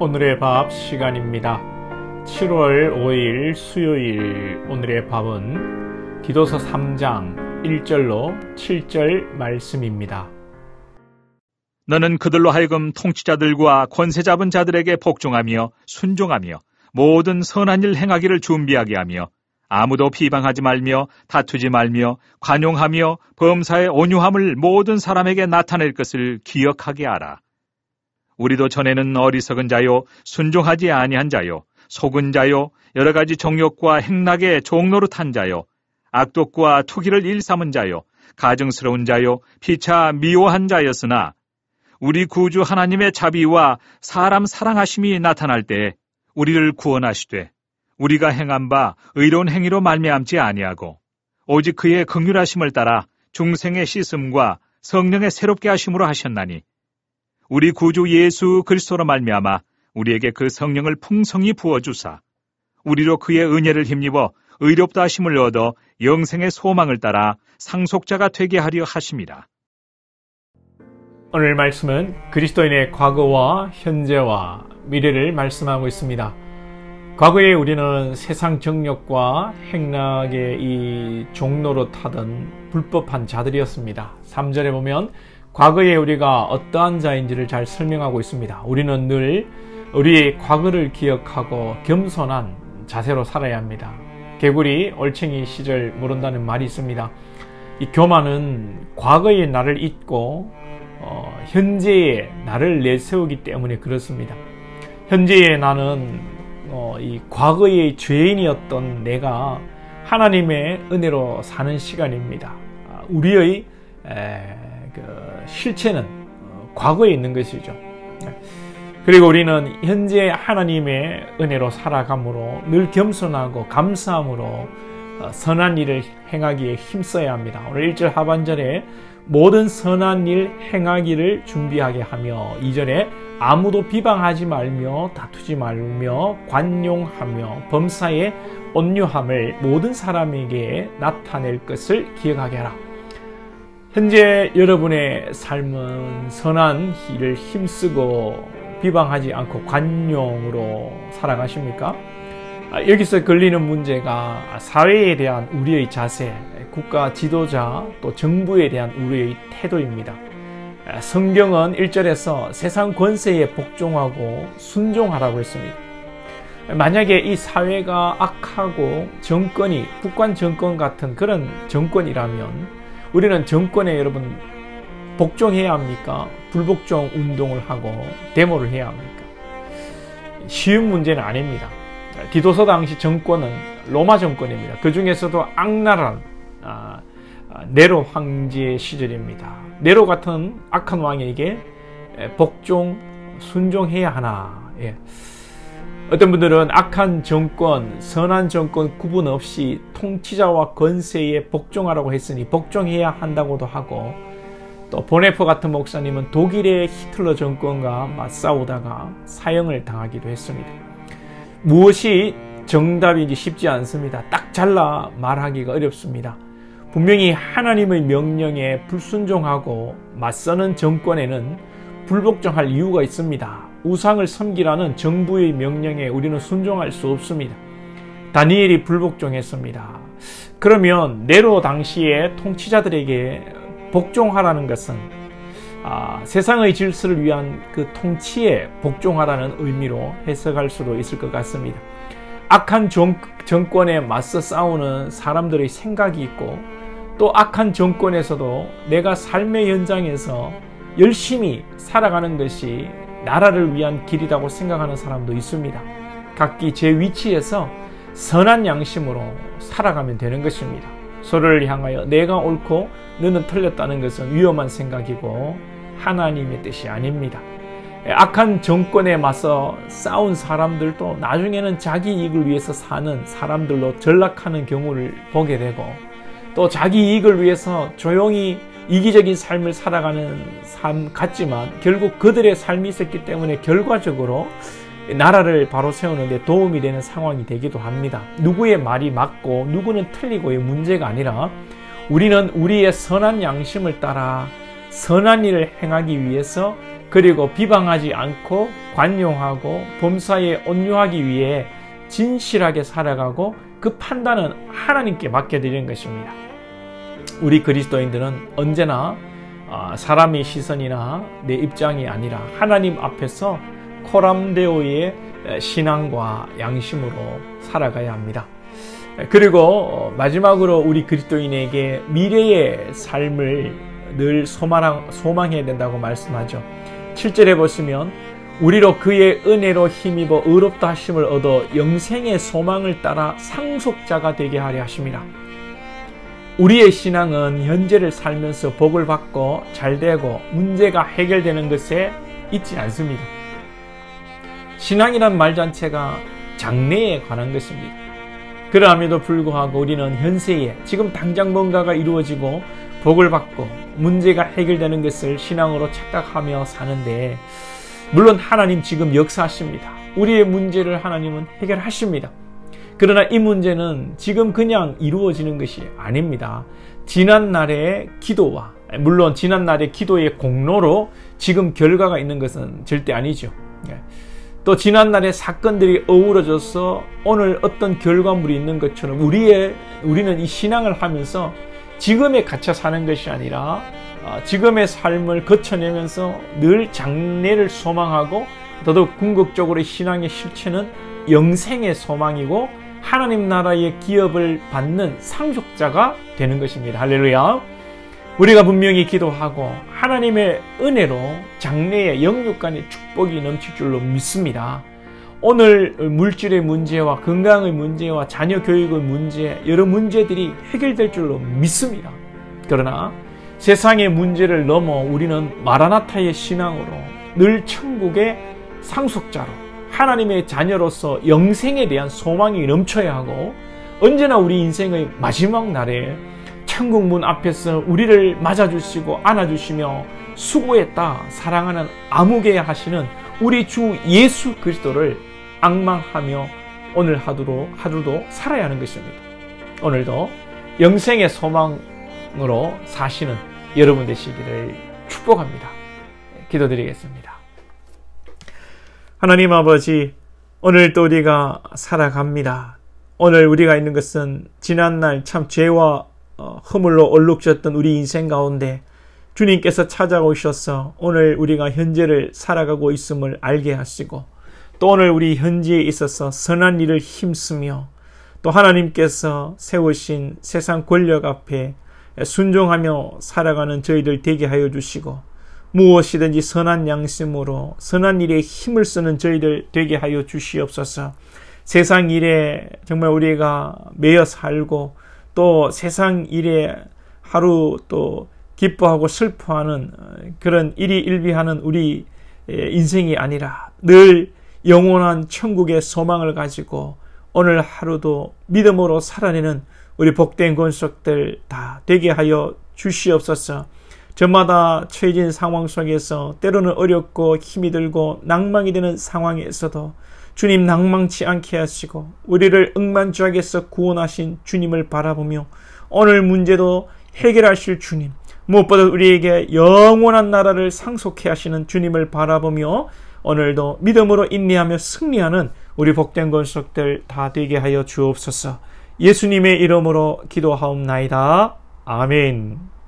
오늘의 밥 시간입니다. 7월 5일 수요일 오늘의 밥은 기도서 3장 1절로 7절 말씀입니다. 너는 그들로 하여금 통치자들과 권세 잡은 자들에게 복종하며 순종하며 모든 선한 일 행하기를 준비하게 하며 아무도 비방하지 말며 다투지 말며 관용하며 범사의 온유함을 모든 사람에게 나타낼 것을 기억하게 하라. 우리도 전에는 어리석은 자요 순종하지 아니한 자요 속은 자요 여러 가지 정욕과 행락의 종노릇한 자요 악독과 투기를 일삼은 자요 가증스러운 자요 피차 미워한 자였으나 우리 구주 하나님의 자비와 사람 사랑하심이 나타날 때 우리를 구원하시되 우리가 행한 바 의로운 행위로 말미암지 아니하고 오직 그의 긍휼하심을 따라 중생의 씻음과 성령의 새롭게 하심으로 하셨나니 우리 구주 예수 그리스도로 말미암아 우리에게 그 성령을 풍성히 부어주사 우리로 그의 은혜를 힘입어 의롭다 하심을 얻어 영생의 소망을 따라 상속자가 되게 하려 하심이라. 오늘 말씀은 그리스도인의 과거와 현재와 미래를 말씀하고 있습니다. 과거에 우리는 세상 정욕과 행락의 이 종로로 타던 불법한 자들이었습니다. 3절에 보면 과거에 우리가 어떠한 자인지를 잘 설명하고 있습니다. 우리는 늘 우리의 과거를 기억하고 겸손한 자세로 살아야 합니다. 개구리 올챙이 시절 모른다는 말이 있습니다. 이 교만은 과거의 나를 잊고 현재의 나를 내세우기 때문에 그렇습니다. 현재의 나는 이 과거의 죄인이었던 내가 하나님의 은혜로 사는 시간입니다. 우리의 실체는 과거에 있는 것이죠. 그리고 우리는 현재 하나님의 은혜로 살아감으로 늘 겸손하고 감사함으로 선한 일을 행하기에 힘써야 합니다. 오늘 1절 하반절에 모든 선한 일 행하기를 준비하게 하며 2절에 아무도 비방하지 말며 다투지 말며 관용하며 범사에 온유함을 모든 사람에게 나타낼 것을 기억하게 하라. 현재 여러분의 삶은 선한 일을 힘쓰고 비방하지 않고 관용으로 살아가십니까? 여기서 걸리는 문제가 사회에 대한 우리의 자세, 국가 지도자 또 정부에 대한 우리의 태도입니다. 성경은 1절에서 세상 권세에 복종하고 순종하라고 했습니다. 만약에 이 사회가 악하고 정권이 북한 정권 같은 그런 정권이라면 우리는 정권에 여러분 복종해야 합니까? 불복종 운동을 하고 데모를 해야 합니까? 쉬운 문제는 아닙니다. 디도서 당시 정권은 로마 정권입니다. 그 중에서도 악랄한 네로 황제의 시절입니다. 네로 같은 악한 왕에게 복종, 순종해야 하나? 예. 어떤 분들은 악한 정권, 선한 정권 구분 없이 통치자와 권세에 복종하라고 했으니 복종해야 한다고도 하고 또 보네퍼 같은 목사님은 독일의 히틀러 정권과 맞싸우다가 사형을 당하기도 했습니다. 무엇이 정답인지 쉽지 않습니다. 딱 잘라 말하기가 어렵습니다. 분명히 하나님의 명령에 불순종하고 맞서는 정권에는 불복종할 이유가 있습니다. 우상을 섬기라는 정부의 명령에 우리는 순종할 수 없습니다. 다니엘이 불복종했습니다. 그러면 네로 당시에 통치자들에게 복종하라는 것은 세상의 질서를 위한 그 통치에 복종하라는 의미로 해석할 수도 있을 것 같습니다. 악한 정권에 맞서 싸우는 사람들의 생각이 있고 또 악한 정권에서도 내가 삶의 현장에서 열심히 살아가는 것이 나라를 위한 길이라고 생각하는 사람도 있습니다. 각기 제 위치에서 선한 양심으로 살아가면 되는 것입니다. 서로를 향하여 내가 옳고 너는 틀렸다는 것은 위험한 생각이고 하나님의 뜻이 아닙니다. 악한 정권에 맞서 싸운 사람들도 나중에는 자기 이익을 위해서 사는 사람들로 전락하는 경우를 보게 되고 또 자기 이익을 위해서 조용히 이기적인 삶을 살아가는 삶 같지만 결국 그들의 삶이 있었기 때문에 결과적으로 나라를 바로 세우는 데 도움이 되는 상황이 되기도 합니다. 누구의 말이 맞고 누구는 틀리고의 문제가 아니라 우리는 우리의 선한 양심을 따라 선한 일을 행하기 위해서, 그리고 비방하지 않고 관용하고 범사에 온유하기 위해 진실하게 살아가고, 그 판단은 하나님께 맡겨드리는 것입니다. 우리 그리스도인들은 언제나 사람의 시선이나 내 입장이 아니라 하나님 앞에서 코람데오의 신앙과 양심으로 살아가야 합니다. 그리고 마지막으로 우리 그리스도인에게 미래의 삶을 늘 소망해야 된다고 말씀하죠. 7절에 보시면 우리로 그의 은혜로 힘입어 의롭다 하심을 얻어 영생의 소망을 따라 상속자가 되게 하려 하십니다. 우리의 신앙은 현재를 살면서 복을 받고 잘되고 문제가 해결되는 것에 있지 않습니다. 신앙이란 말 자체가 장래에 관한 것입니다. 그러함에도 불구하고 우리는 현세에 지금 당장 뭔가가 이루어지고 복을 받고 문제가 해결되는 것을 신앙으로 착각하며 사는데, 물론 하나님 지금 역사하십니다. 우리의 문제를 하나님은 해결하십니다. 그러나 이 문제는 지금 그냥 이루어지는 것이 아닙니다. 지난날의 기도와, 물론 지난날의 기도의 공로로 지금 결과가 있는 것은 절대 아니죠. 또 지난날의 사건들이 어우러져서 오늘 어떤 결과물이 있는 것처럼 우리는 이 신앙을 하면서 지금에 갇혀 사는 것이 아니라 지금의 삶을 거쳐내면서 늘 장래를 소망하고, 더더욱 궁극적으로 신앙의 실체는 영생의 소망이고 하나님 나라의 기업을 받는 상속자가 되는 것입니다. 할렐루야. 우리가 분명히 기도하고 하나님의 은혜로 장래의 영육간의 축복이 넘칠 줄로 믿습니다. 오늘 물질의 문제와 건강의 문제와 자녀 교육의 문제, 여러 문제들이 해결될 줄로 믿습니다. 그러나 세상의 문제를 넘어 우리는 마라나타의 신앙으로 늘 천국의 상속자로 하나님의 자녀로서 영생에 대한 소망이 넘쳐야 하고, 언제나 우리 인생의 마지막 날에 천국 문 앞에서 우리를 맞아주시고 안아주시며 수고했다, 사랑하는 아무개 하시는 우리 주 예수 그리스도를 앙망하며 오늘 하루도 살아야 하는 것입니다. 오늘도 영생의 소망으로 사시는 여러분 되시기를 축복합니다. 기도드리겠습니다. 하나님 아버지, 오늘 또 우리가 살아갑니다. 오늘 우리가 있는 것은 지난날 참 죄와 허물로 얼룩졌던 우리 인생 가운데 주님께서 찾아오셔서 오늘 우리가 현재를 살아가고 있음을 알게 하시고, 또 오늘 우리 현지에 있어서 선한 일을 힘쓰며 또 하나님께서 세우신 세상 권력 앞에 순종하며 살아가는 저희들 되게 하여 주시고, 무엇이든지 선한 양심으로 선한 일에 힘을 쓰는 저희들 되게 하여 주시옵소서. 세상 일에 정말 우리가 매여 살고 또 세상 일에 하루 또 기뻐하고 슬퍼하는 그런 일희일비하는 우리 인생이 아니라 늘 영원한 천국의 소망을 가지고 오늘 하루도 믿음으로 살아내는 우리 복된 권속들 다 되게 하여 주시옵소서. 저마다 처해진 상황 속에서 때로는 어렵고 힘이 들고 낭망이 되는 상황에서도 주님 낭망치 않게 하시고 우리를 억만주악에서 구원하신 주님을 바라보며 오늘 문제도 해결하실 주님, 무엇보다 우리에게 영원한 나라를 상속해 하시는 주님을 바라보며 오늘도 믿음으로 인내하며 승리하는 우리 복된 권속들 다 되게 하여 주옵소서. 예수님의 이름으로 기도하옵나이다. 아멘.